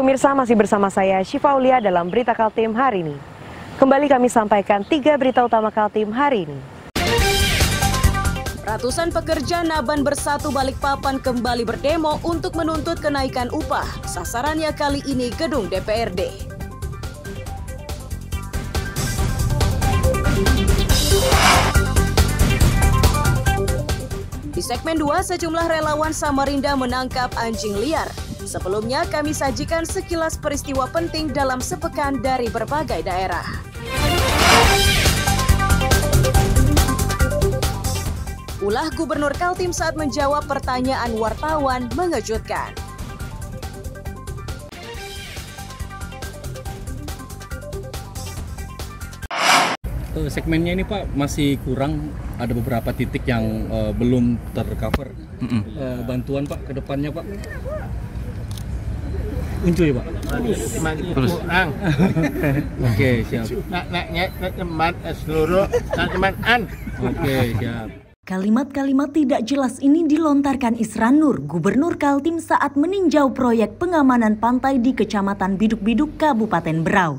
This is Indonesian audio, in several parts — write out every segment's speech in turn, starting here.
Pemirsa, masih bersama saya Syifa Aulia dalam Berita Kaltim hari ini. Kembali kami sampaikan 3 berita utama Kaltim hari ini. Ratusan pekerja Naban Bersatu Balikpapan kembali berdemo untuk menuntut kenaikan upah. Sasarannya kali ini gedung DPRD. Di segmen 2, sejumlah relawan Samarinda menangkap anjing liar. Sebelumnya kami sajikan sekilas peristiwa penting dalam sepekan dari berbagai daerah. Ulah Gubernur Kaltim saat menjawab pertanyaan wartawan mengejutkan. Segmennya ini Pak masih kurang, ada beberapa titik yang belum tercover. Bantuan Pak ke depannya Pak. Uncuy Pak. Terus. Oke, siap. Oke, siap. Kalimat-kalimat tidak jelas ini dilontarkan Isran Nur, Gubernur Kaltim saat meninjau proyek pengamanan pantai di Kecamatan Biduk-Biduk, Kabupaten Berau.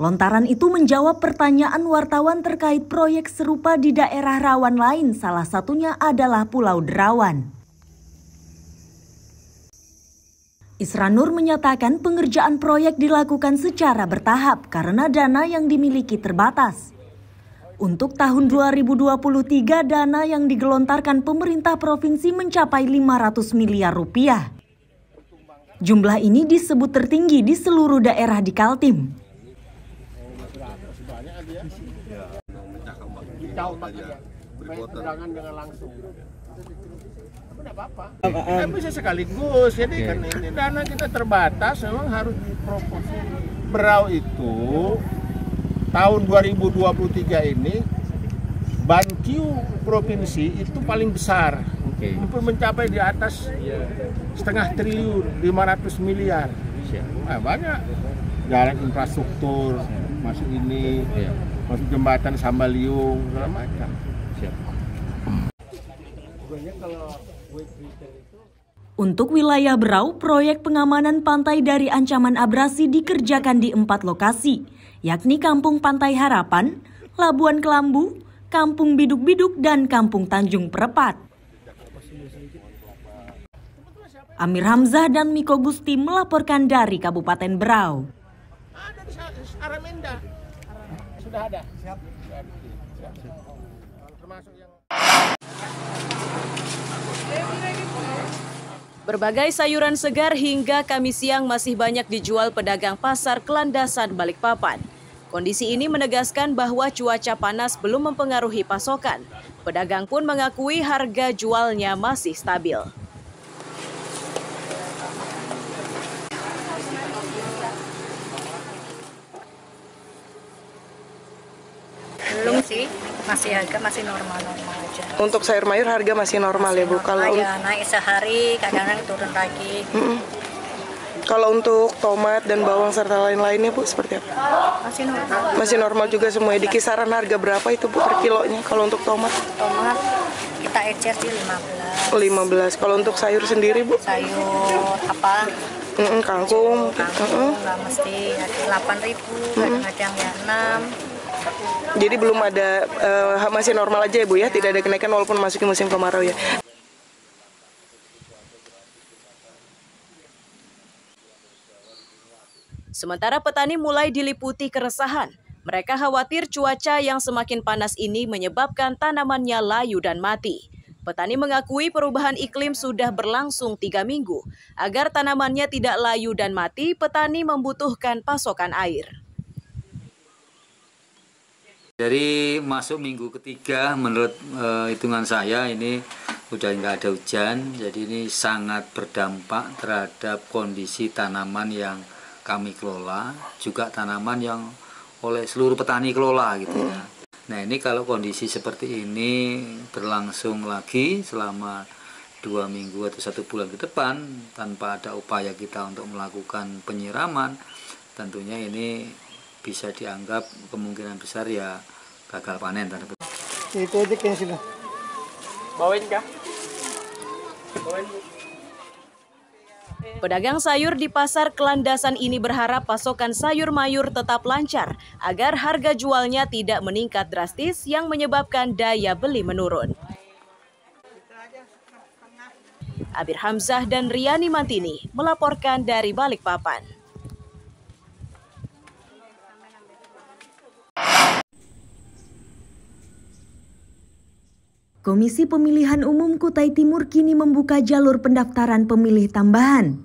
Lontaran itu menjawab pertanyaan wartawan terkait proyek serupa di daerah rawan lain, salah satunya adalah Pulau Derawan. Isran Nur menyatakan pengerjaan proyek dilakukan secara bertahap karena dana yang dimiliki terbatas. Untuk tahun 2023, dana yang digelontarkan pemerintah provinsi mencapai 500 miliar rupiah. Jumlah ini disebut tertinggi di seluruh daerah di Kaltim. Bisa sekaligus, jadi kan ini dana kita terbatas, memang harus diproporsi. Berau itu tahun 2023 ini banqiu provinsi itu paling besar, mencapai di atas 0,5 triliun, 500 miliar. Banyak jalan infrastruktur, masuk ini, masuk jembatan Sambaliung, segala macam. Untuk wilayah Berau, proyek pengamanan pantai dari ancaman abrasi dikerjakan di 4 lokasi, yakni Kampung Pantai Harapan, Labuan Kelambu, Kampung Biduk-Biduk, dan Kampung Tanjung Perepat. Amir Hamzah dan Miko Gusti melaporkan dari Kabupaten Berau. Ada di Aramenda. Sudah ada. Siap. Termasuk yang Berbagai sayuran segar hingga Kamis siang masih banyak dijual pedagang pasar Kelandasan Balikpapan. Kondisi ini menegaskan bahwa cuaca panas belum mempengaruhi pasokan. Pedagang pun mengakui harga jualnya masih stabil. Belum sih, harga masih normal-normal aja. Untuk sayur mayur harga masih normal ya Bu? Kalau ya, naik sehari, kadang-kadang turun lagi. Kalau untuk tomat dan bawang serta lain-lainnya Bu seperti apa? Masih normal. Masih normal juga semuanya. Di kisaran harga berapa itu Bu per kilonya kalau untuk tomat? Tomat kita ecer di 15. 15. Kalau untuk sayur sendiri Bu? Sayur apa? Kangkung. Nggak mesti, ada 8.000, kadang-kadang ya 6. Jadi belum ada, masih normal aja ya Bu ya? Tidak ada kenaikan walaupun masuki musim kemarau ya? Sementara petani mulai diliputi keresahan. Mereka khawatir cuaca yang semakin panas ini menyebabkan tanamannya layu dan mati. Petani mengakui perubahan iklim sudah berlangsung 3 minggu. Agar tanamannya tidak layu dan mati, petani membutuhkan pasokan air. Dari masuk minggu ketiga, menurut hitungan saya ini udah nggak ada hujan, jadi ini sangat berdampak terhadap kondisi tanaman yang kami kelola, juga tanaman yang oleh seluruh petani kelola gitu ya. Nah ini kalau kondisi seperti ini berlangsung lagi selama 2 minggu atau 1 bulan ke depan tanpa ada upaya kita untuk melakukan penyiraman, tentunya ini bisa dianggap kemungkinan besar ya gagal panen. itu aja kayaknya sudah. Bawain kah? Bawain Bu. Pedagang sayur di pasar Kelandasan ini berharap pasokan sayur mayur tetap lancar agar harga jualnya tidak meningkat drastis yang menyebabkan daya beli menurun. Abir Hamzah dan Riani Mantini melaporkan dari Balikpapan. Komisi Pemilihan Umum Kutai Timur kini membuka jalur pendaftaran pemilih tambahan.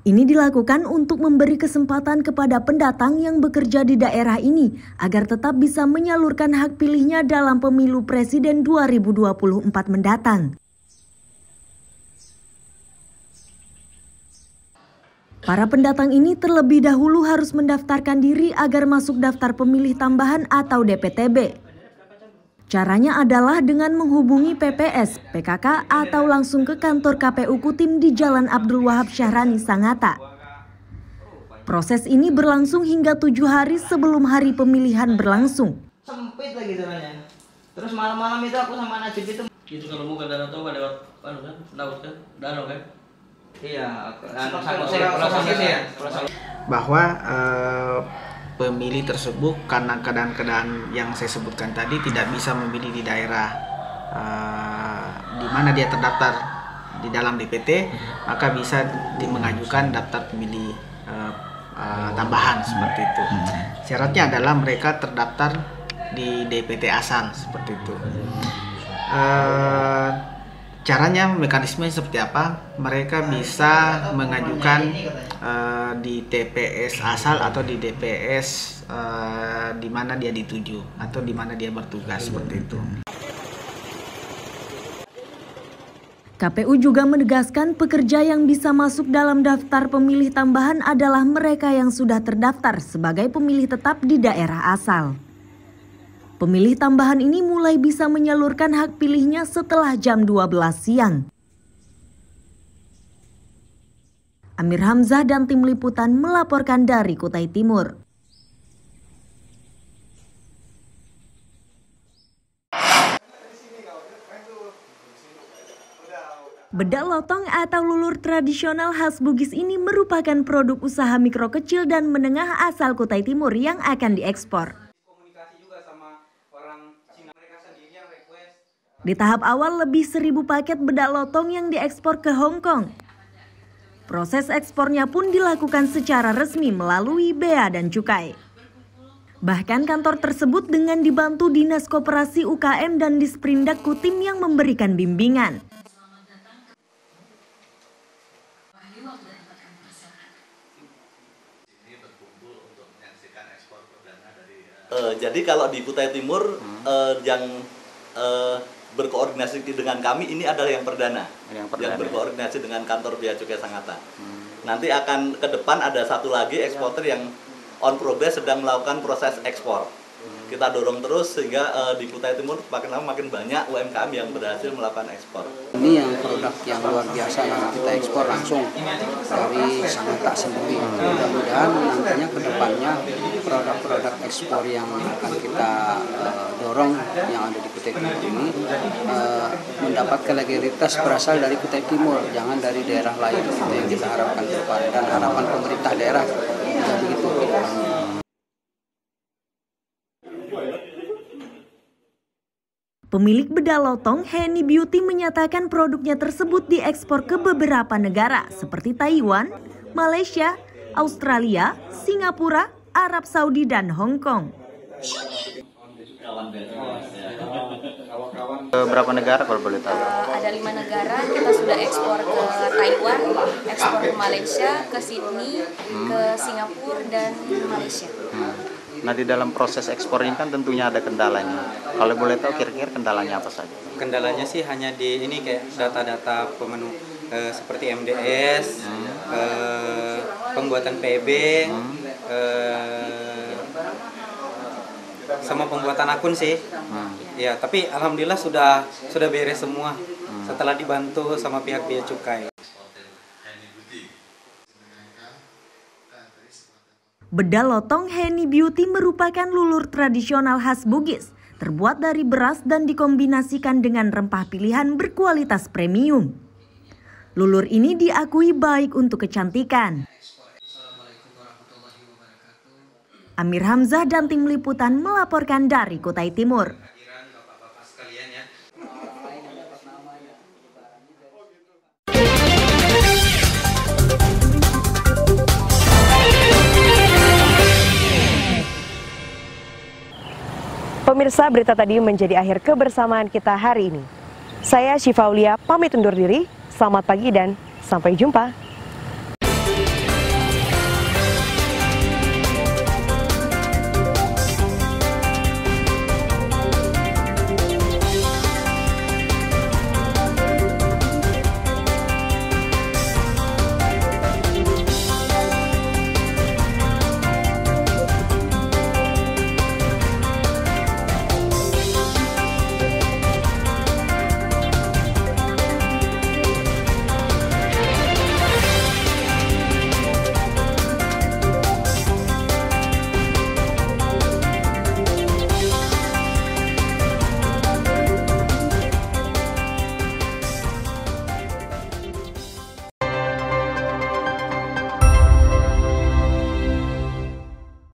Ini dilakukan untuk memberi kesempatan kepada pendatang yang bekerja di daerah ini agar tetap bisa menyalurkan hak pilihnya dalam pemilu presiden 2024 mendatang. Para pendatang ini terlebih dahulu harus mendaftarkan diri agar masuk daftar pemilih tambahan atau DPTB. Caranya adalah dengan menghubungi PPS, PKK atau langsung ke kantor KPU Kutim di Jalan Abdul Wahab Syahrani, Sangatta. Proses ini berlangsung hingga 7 hari sebelum hari pemilihan berlangsung. Sempit lagi jalannya. Terus malam-malam itu aku sama Najib itu. Itu kalau bukan danau tahu ada laut kan? Danau kan? Iya, bahwa pemilih tersebut karena keadaan-keadaan yang saya sebutkan tadi tidak bisa memilih di daerah di mana dia terdaftar di dalam DPT, maka bisa mengajukan daftar pemilih tambahan seperti itu. Syaratnya adalah mereka terdaftar di DPT asal seperti itu. Caranya, mekanisme seperti apa? Mereka bisa mengajukan di TPS asal atau di DPS di mana dia dituju atau di mana dia bertugas seperti itu. KPU juga menegaskan pekerja yang bisa masuk dalam daftar pemilih tambahan adalah mereka yang sudah terdaftar sebagai pemilih tetap di daerah asal. Pemilih tambahan ini mulai bisa menyalurkan hak pilihnya setelah jam 12 siang. Amir Hamzah dan tim liputan melaporkan dari Kutai Timur. Bedak lotong atau lulur tradisional khas Bugis ini merupakan produk usaha mikro kecil dan menengah asal Kutai Timur yang akan diekspor. Di tahap awal lebih 1.000 paket bedak lotong yang diekspor ke Hong Kong. Proses ekspornya pun dilakukan secara resmi melalui Bea dan Cukai. Bahkan kantor tersebut dengan dibantu Dinas Koperasi UKM dan Disperindak Kutim yang memberikan bimbingan. Jadi kalau di Kutai Timur yang berkoordinasi dengan kami ini adalah yang perdana. Yang berkoordinasi dengan kantor Bea Cukai Sangatta. Nanti akan ke depan ada satu lagi eksporter yang on progress sedang melakukan proses ekspor. Kita dorong terus sehingga di Kutai Timur makin lama makin banyak UMKM yang berhasil melakukan ekspor. Ini yang produk yang luar biasa yang kita ekspor langsung dari Sangatta sendiri. Mudah-mudahan nantinya ke depannya produk-produk ekspor yang akan kita dorong yang ada di Kutai Timur ini mendapatkan legalitas berasal dari Kutai Timur, jangan dari daerah lain. Itu yang kita harapkan ke depan dan harapan pemerintah daerah juga begitu ke depannya. Pemilik bedak lotong, Henny Beauty, menyatakan produknya tersebut diekspor ke beberapa negara seperti Taiwan, Malaysia, Australia, Singapura, Arab Saudi, dan Hong Kong. Berapa negara kalau boleh tahu? Ada 5 negara, kita sudah ekspor ke Taiwan, ekspor ke Malaysia, ke Sydney, ke Singapura, dan Malaysia. Nah, di dalam proses ekspor ini kan tentunya ada kendalanya. Kalau boleh tahu kira-kira kendalanya apa saja? Kendalanya sih hanya di ini kayak data-data pemenuh seperti MDS, pembuatan PB, sama pembuatan akun sih. Ya, tapi alhamdulillah sudah beres semua setelah dibantu sama pihak Bea Cukai. Bedak lotong Henny Beauty merupakan lulur tradisional khas Bugis, terbuat dari beras dan dikombinasikan dengan rempah pilihan berkualitas premium. Lulur ini diakui baik untuk kecantikan. Amir Hamzah dan tim liputan melaporkan dari Kutai Timur. Pemirsa, berita tadi menjadi akhir kebersamaan kita hari ini. Saya Syifa Aulia pamit undur diri. Selamat pagi dan sampai jumpa.